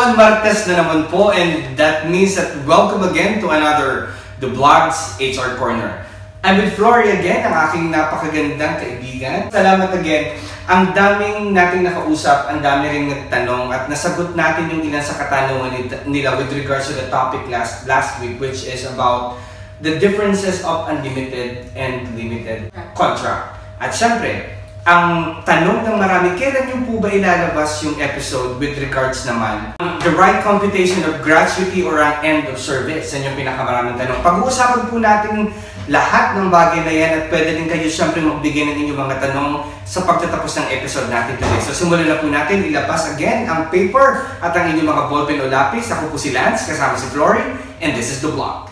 everyone, Martes na naman po, and that means that welcome again to another The Vlogs HR Corner. I'm with Flory again, ang aking napakagandang kaibigan. Salamat again. Ang daming nating nakausap, ang dami ring nagtanong at nasagot natin yung ilan sa katanungan nila with regards to the topic last week, which is about the differences of unlimited and limited contract. At syempre, ang tanong ng marami, kailan yung po ba ilalabas yung episode with regards naman the right computation of gratuity or ang end of service? Yan yung pinakamaraming tanong. Pag-uusapan po natin lahat ng bagay na yan at pwede din kayo syempre magbigay ng inyong mga tanong sa pagtatapos ng episode natin today. So simulan na po natin, ilabas again ang paper at ang inyong mga ballpen o lapis. Ako po si Lance, kasama si Flory, and this is The Vlog.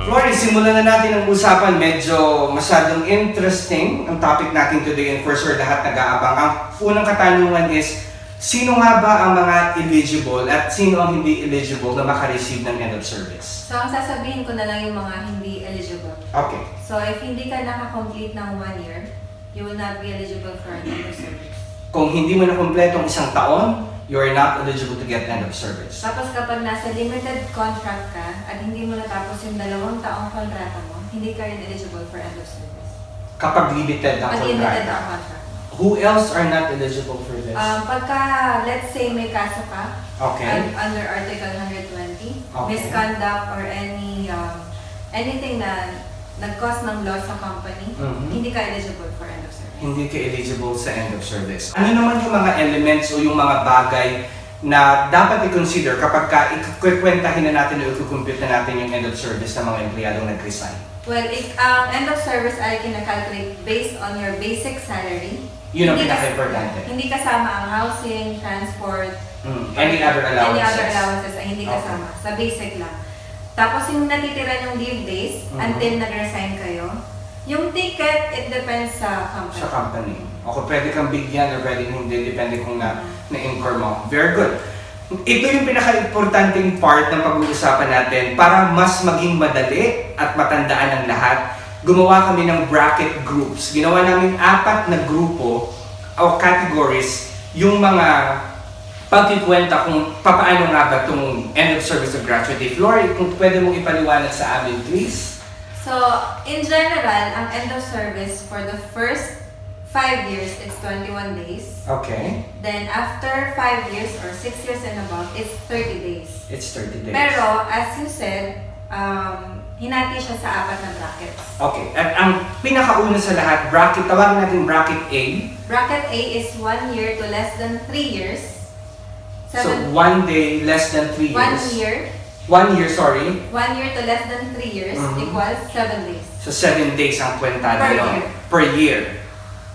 Flory, simulan na natin ang usapan. Medyo masyadong interesting ang topic natin today, and for sure lahat nag-aabang. Ang unang katanungan is, sino nga ba ang mga eligible at sino ang hindi eligible na makareceive ng end of service? So, ang sasabihin ko na lang yung mga hindi eligible. Okay. So, if hindi ka nakakomplete ng 1 year, you will not be eligible for an end of service. Kung hindi mo na kompleto ang isang taon, you are not eligible to get end of service. Tapos kapag nasa limited contract ka at hindi mo natapos yung 2 taong kontrata mo, hindi ka rin eligible for end of service. Kapag limited ang Pag limited kontrata. ang contract. Who else are not eligible for this? Pagka, let's say may kaso ka, Okay. under Article 120, Okay. misconduct or anything na nag-cause ng loss sa company, hindi ka eligible for end of service. Hindi ka eligible sa end of service. Ano naman yung mga elements o yung mga bagay na dapat i-consider kapag ikukwentahin na natin o ikukompute na natin yung end of service ng mga empleyadong nag-resign? Well, end of service ay kinakalculate based on your basic salary. Yun ang pinaka-importante. Hindi kasama ang housing, transport, any other allowances. Any other allowances ay hindi kasama. Okay. Sa basic lang. Tapos yung natitira yung leave days until nag-resign kayo. Yung ticket, it depends sa company. Sa company. O kung pwede kang bigyan o pwede hindi, depende kung na-incur mo. Very good. Ito yung pinaka-importanting part ng pag-uusapan natin para mas maging madali at matandaan ng lahat. Gumawa kami ng bracket groups. Ginawa namin 4 na grupo o categories yung mga pagkikwenta kung paano nga ba itong end of service of gratuity. Flory, kung pwede mong ipaliwanag sa amin, please. So, in general, ang end of service for the first 5 years, it's 21 days. Okay. Then, after 5 years or 6 years and above, it's 30 days. It's 30 days. Pero, as you said, hinati siya sa 4 na brackets. Okay. At ang pinakauna sa lahat, bracket, tawagin natin bracket A. Bracket A is 1 year to less than 3 years. So, 1 day less than 3 years. 1 year. 1 year, sorry. 1 year to less than 3 years equals 7 days. So, 7 days ang kwenta Per nila. year. Per year.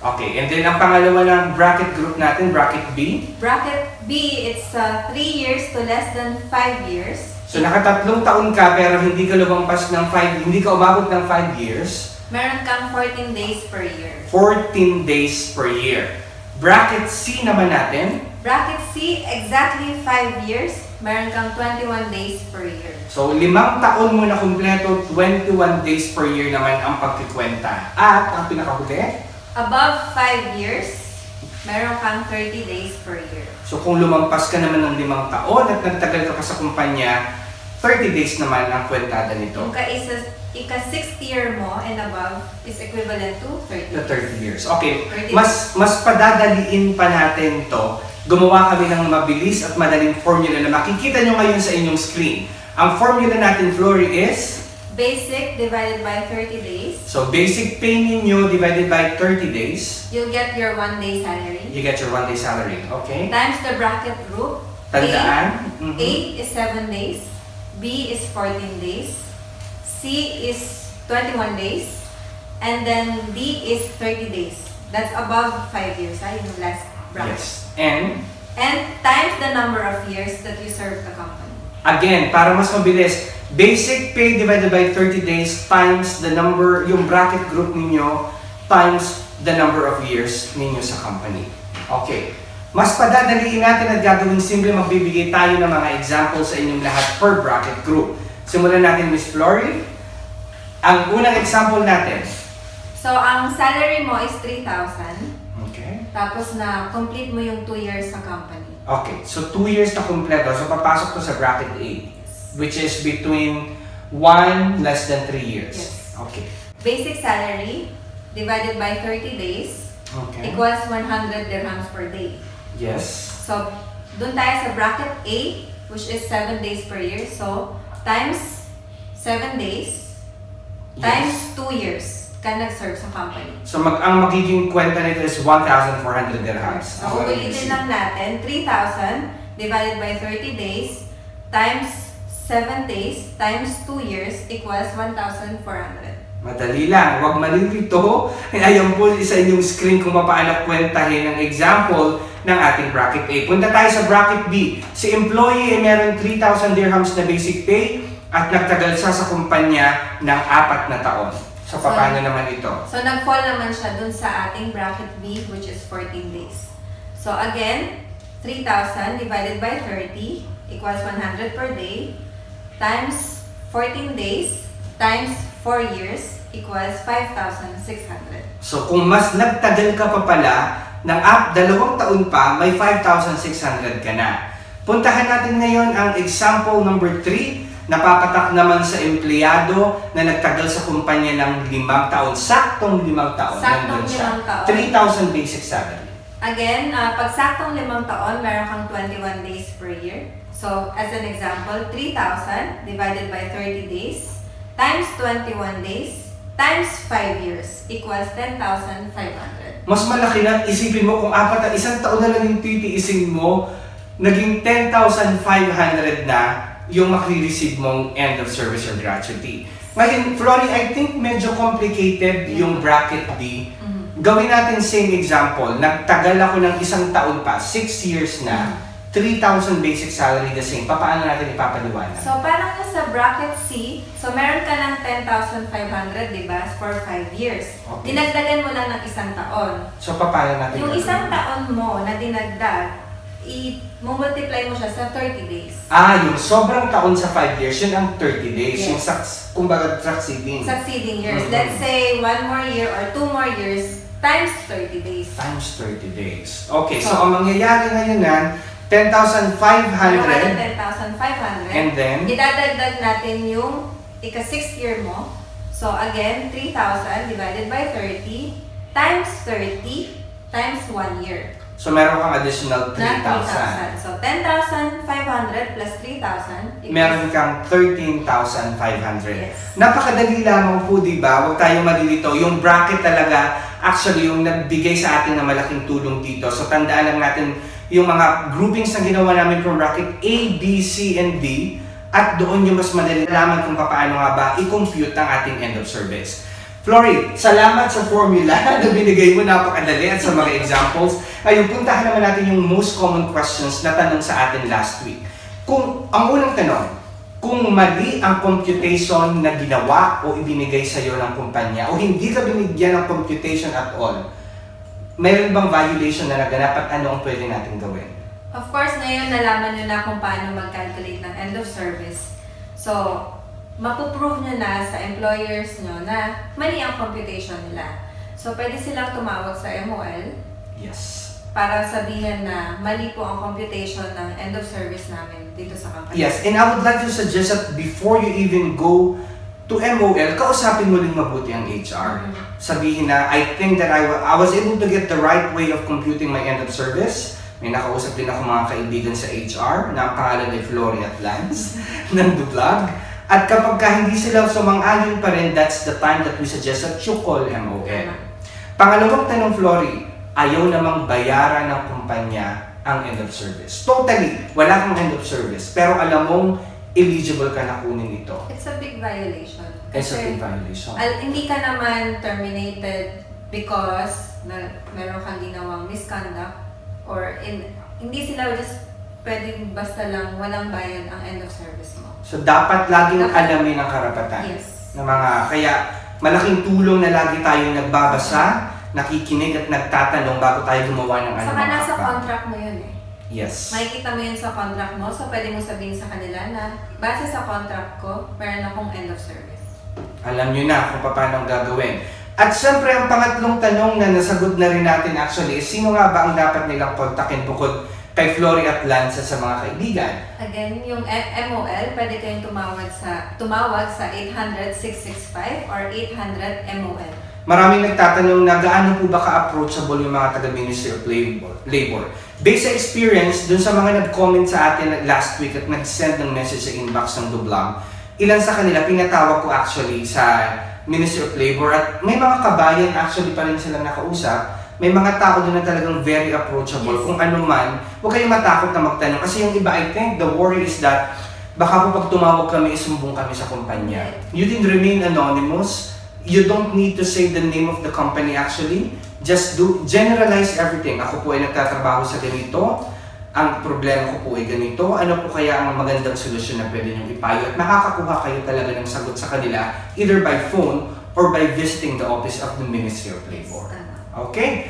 Okay. And then, ang pangalawa ng bracket group natin, bracket B. Bracket B, it's 3 years to less than 5 years. So, nakatatlong taon ka pero hindi ka lumampas ng 5, hindi ka umabot ng 5 years. Meron kang 14 days per year. 14 days per year. Bracket C naman natin. Bracket C, exactly 5 years. Meron kang 21 days per year. So, 5 taon mo na kumpleto, 21 days per year naman ang pagkikwenta. At ang pinakahuli, above 5 years, meron kang 30 days per year. so, kung lumampas ka naman ng 5 taon at nagtagal ka pa sa kumpanya, 30 days naman ang kwentada nito. Yung ika-6th year mo and above is equivalent to 30 The 30 years. Okay, 30 mas padadaliin pa natin to. Gumawa kami ng mabilis at madaling formula na makikita nyo ngayon sa inyong screen. Ang formula natin, Flory, is basic divided by 30 days. so basic pay ninyo divided by 30 days. You'll get your 1 day salary. You get your 1 day salary. Okay? Times the bracket group. Tandaan. A is 7 days. B is 14 days. C is 21 days. And then D is 30 days. That's above 5 years. Yung last bracket. Yes. And times the number of years that you serve the company. again, para mas mabilis, basic pay divided by 30 days times the number, yung bracket group ninyo, times the number of years ninyo sa company. Okay. Mas padadaliin natin at gagawing simple, magbibigay tayo ng mga examples sa inyong lahat per bracket group. Simulan natin, Miss Flory. Ang unang example natin, So, ang salary mo is 3,000. Okay. Tapos na complete mo yung 2 years sa company. Okay, so 2 years na kumpleto. So papasok to sa bracket A, which is between 1 less than 3 years. Yes. Okay. Basic salary divided by 30 days equals 100 dirhams per day. Yes. So, dun tayo sa bracket A, which is 7 days per year. So, times 7 days times 2 years ka nag-serve sa company. So, ang magiging kwenta nito is 1,400 dirhams. So, ulitin lang natin, 3,000 divided by 30 days times 7 days times 2 years equals 1,400. Madali lang. Huwag malilito. Ayan po sa inyong screen kung paano kwentahin ang example ng ating bracket A. Punta tayo sa bracket B. Si employee ay meron 3,000 dirhams na basic pay at nagtagal siya sa kumpanya ng 4 na taon. So, paano naman ito? So, nag-fall naman siya dun sa ating bracket B, which is 14 days. So, again, 3,000 divided by 30 equals 100 per day times 14 days times 4 years equals 5,600. So, kung mas nagtagal ka pa pala, ng 2 taon pa, may 5,600 ka na. Puntahan natin ngayon ang example number 3. Napapatak naman sa empleyado na nagtagal sa kumpanya ng 5 taon. Saktong 5 taon. Saktong 5 taon. 3,000 basic salary. Again, pag saktong 5 taon, meron kang 21 days per year. So, as an example, 3,000 divided by 30 days times 21 days times 5 years equals 10,500. Mas malaki na, isipin mo kung 1 taon na lang yung titiisin mo, naging 10,500 na yung makri-receive mong end of service or gratuity. Ngayon, Flory, I think medyo complicated yung bracket D. Gawin natin same example. Nagtagal ako ng 1 taon pa, 6 years na, 3,000 basic salary the same. Paano natin ipapaliwanag? So, parang sa bracket C, so meron ka ng 10,500, di ba, for 5 years. Okay. Dinagdagan mo lang ng 1 taon. So, paano natin Yung 1 taon mo na dinagdag, i-multiply mo siya sa 30 days. Yung sobrang taon sa 5 years, yun ang 30 days. Yes. Yung kumbaga succeeding. Succeeding years. Let's say 1 more year or 2 more years times 30 days. Times 30 days. Okay, so ang mangyayari ngayon na, 10,500. 10,500. And then? Idadagdag natin yung ika-6th year mo. So again, 3,000 divided by 30 times 30 times 1 year. So meron kang additional 3,000. So 10,500 plus 3,000. Meron kang 13,500. Yes. Napakadali lamang po, di ba? Huwag tayo malilito. Yung bracket talaga, actually, yung nagbigay sa atin ng malaking tulong dito. So tandaan lang natin yung mga groupings na ginawa namin from bracket A, B, C, and D. At doon yung mas madali alaman kung paano nga ba i-compute ang ating end of service. Flory, salamat sa formula na binigay mo, napakadali at sa mga examples. Ngayon, puntahan naman natin yung most common questions na tanong sa atin last week. Ang unang tanong, kung mali ang computation na ginawa o ibinigay sa iyo ng kumpanya o hindi ka binigyan ng computation at all, mayroon bang violation na naganap at ano ang pwede natin gawin? Of course, ngayon nalaman nyo na kung paano mag-calculate ng end of service. So, mapuprove nyo na sa employers nyo na mali ang computation nila. So, pwede silang tumawag sa MOL. Yes. Para sabihin na mali po ang computation ng end of service namin dito sa company. Yes, and I would like to suggest that before you even go to MOL, kausapin mo rin mabuti ang HR. Sabihin na, I think that I was able to get the right way of computing my end of service. May nakausap din ako mga kaibigan sa HR na ang pangalan ay Flory at Lance ng The Vlog. At kapag hindi sila sumang-ayon pa rin, that's the time that we suggest that you call MOL. Pangalawang tanong, Flory, ayaw namang bayaran ng kumpanya ang end of service. Totally, wala kang end of service. Pero alam mong eligible ka na kunin ito. It's a big violation. It's a big violation. Hindi ka naman terminated because meron kang ginawang misconduct or hindi sila just pwedeng basta lang walang bayad ang end of service mo. So dapat laging alamin ang karapatan. Yes. Kaya malaking tulong na lagi tayong nagbabasa, nakikinig at nagtatanong bago tayo gumawa ng Saka nasa contract mo yun eh. Yes. Makikita mo yun sa contract mo, so pwede mo sabihin sa kanila na base sa contract ko, meron akong end of service. Alam nyo na kung paano gagawin. At syempre, ang pangatlong tanong na nasagot na rin natin actually is sino nga ba ang dapat nilang kontakin bukod kay Flory at Lanza sa mga kaibigan? Again, yung MOL, pwede kayong tumawag sa 800-665 or 800-MOL. Maraming nagtatanong na gaano po ba ka-approachable yung mga taga-Ministry of Labor. Based sa experience, dun sa mga nag-comment sa atin last week at nag-send ng message sa inbox ng Dublang, ilan sa kanila pinatawag ko actually sa Ministry of Labor at may mga kabayan actually pa rin silang nakausap. May mga tao doon na talagang very approachable. Yes. Kung ano man, huwag kayong matakot na magtanong. Kasi yung iba, I think, the worry is that baka po pag tumawag kami, isumbong kami sa kumpanya. You can remain anonymous. You don't need to say the name of the company actually. Just generalize everything. Ako po ay nagtatrabaho sa ganito. Ang problema ko po ay ganito. Ano po kaya ang magandang solusyon na pwede niyong ipayo? At makakakuha kayo talaga ng sagot sa kanila either by phone or by visiting the office of the Ministry of Labor. Okay?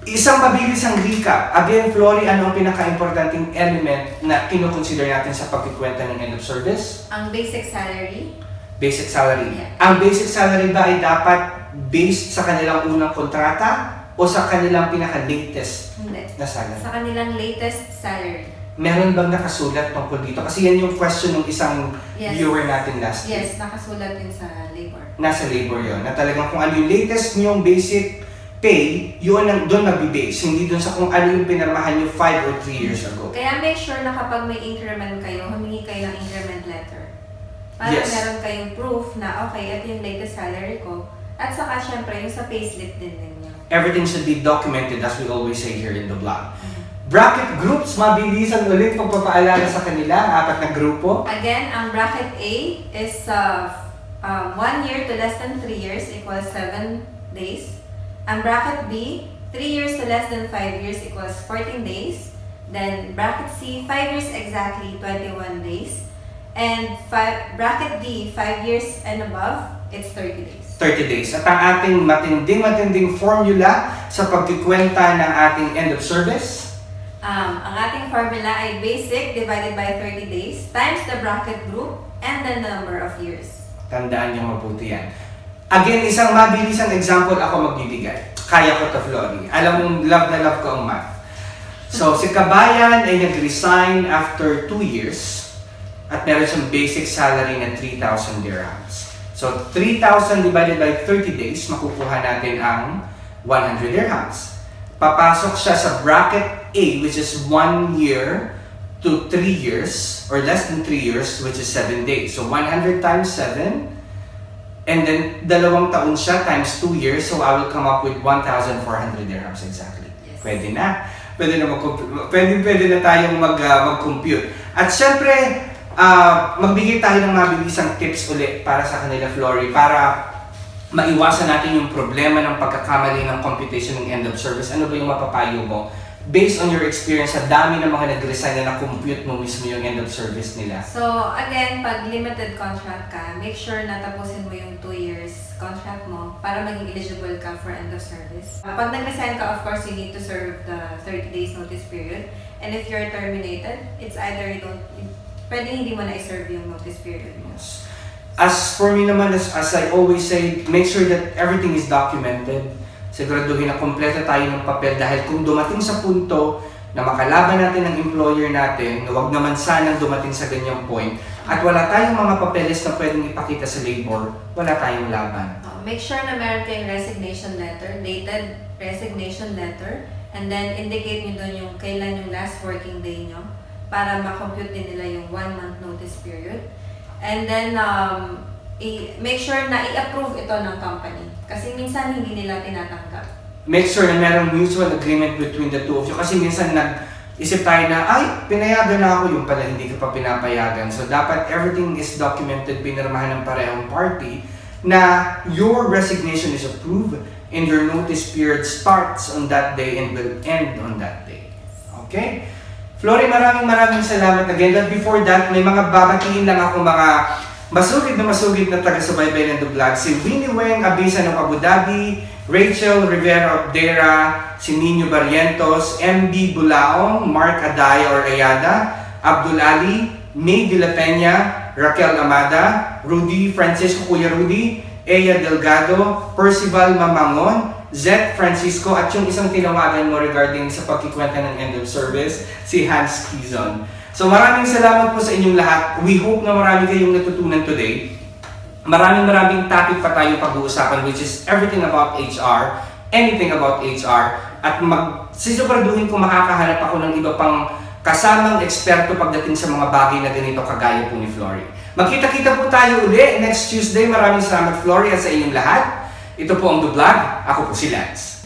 Isang mabilis ang recap. Again, Flory, ano ang pinaka-importanting element na kinukonsider natin sa pagkikwenta ng end of service? Ang basic salary. Basic salary. Yeah. Ang basic salary ba ay dapat based sa kanilang unang kontrata o sa kanilang pinaka-latest na salary? Sa kanilang latest salary. Meron bang nakasulat tungkol dito? Kasi yan yung question ng isang viewer natin last week. Yes, nakasulat yun sa labor. Nasa labor yun. Na talagang kung ano yung latest niyong basic pay, yun ang doon nabibase. Hindi doon sa kung ano yung pinarmahan nyo 5 or 3 years ago. Kaya make sure na kapag may increment kayo, humingi kayo ng increment letter. Para meron kayong proof na okay, ito yung latest salary ko. At saka syempre, yung sa payslip din ninyo. Everything should be documented as we always say here in the blog. Bracket groups, mabilisan ulit pagpapaalala sa kanila, 4 na grupo. Again, ang bracket A is 1 year to less than 3 years equals 7 days. Ang bracket B, 3 years to less than 5 years equals 14 days. Then bracket C, 5 years exactly, 21 days. And bracket D, 5 years and above, it's 30 days. 30 days. At ang ating matinding formula sa pagkikwenta ng ating end of service? Ang ating formula ay basic divided by 30 days times the bracket group and the number of years. Tandaan niyo mabuti yan. Again, isang mabilisang example ako magbibigay. Kaya ko to, Flory. Alam mo, love na love ko ang math. So, si Kabayan ay nag-resign after 2 years at meron siyang basic salary na 3,000 dirhams. So, 3,000 divided by 30 days, makukuha natin ang 100 dirhams. Papasok siya sa bracket A, which is 1 year to 3 years, or less than 3 years, which is 7 days. So, 100 times 7, and then, 2 taon siya times 2 years, so I will come up with 1,400 dirhams exactly. Yes. Pwede na. Pwede na tayong mag-compute. At syempre, magbigay tayo ng mabilisang tips ulit para sa kanila, Flory, para maiwasan natin yung problema ng pagkakamali ng computation ng end of service. Ano ba yung mapapayo mo? Based on your experience, sa dami ng mga nag-resign na na-compute mo mismo yung end of service nila. So, again, pag limited contract ka, make sure na tapusin mo yung 2 years contract mo para maging eligible ka for end of service. Pag nag-resign ka, of course, you need to serve the 30 days notice period. And if you're terminated, it's either pwede hindi mo na i-serve yung notice period mo. Yes. As for me naman, as I always say, make sure that everything is documented. Siguraduhin na kompleto tayo ng papel dahil kung dumating sa punto na makalaban natin ang employer natin, na wag naman sanang dumating sa ganyang point, at wala tayong mga papeles na pwedeng ipakita sa labor, wala tayong laban. Make sure na meron kayong resignation letter, dated resignation letter, and then indicate nyo doon yung kailan yung last working day nyo para ma-compute din nila yung 1 month notice period. And then, make sure na i-approve ito ng company. Kasi minsan hindi nila tinatanggap. Make sure na merong mutual agreement between the two of you. Kasi minsan nag-isip tayo na, ay, pinayagan na ako, yung pala hindi ka pa pinapayagan. So, dapat everything is documented, pinirmahan ng parehong party, na your resignation is approved and your notice period starts on that day and will end on that day. Okay? Flory, maraming salamat again. But before that, may mga babatiin lang ako mga masugid na taga-subaybay ng The Vlog. Si Winnie Weng Abisa ng Abu Dhabi, Rachel Rivera of Dera, si Nino Barrientos, MB Bulaong, Mark Adaya or Ayada, Abdul Ali, May de la Peña, Raquel Amada, Rudy, Francisco Kuya Rudy, Eya Delgado, Percival Mamangon, Zet Francisco, at yung isang tinawagan mo regarding sa pagkikwenta ng end of service, si Hans Kizon. So maraming salamat po sa inyong lahat. We hope na marami kayong natutunan today. Maraming topic pa tayong pag-uusapan, which is everything about HR, anything about HR, at sisupraduhin kung makakahanap ako ng iba pang kasamang eksperto pagdating sa mga bagay na ganito kagaya po ni Flory. Magkita-kita po tayo uli next Tuesday. Maraming salamat, Flory, at sa inyong lahat. Ito po ang The Vlog. Ako po si Lance.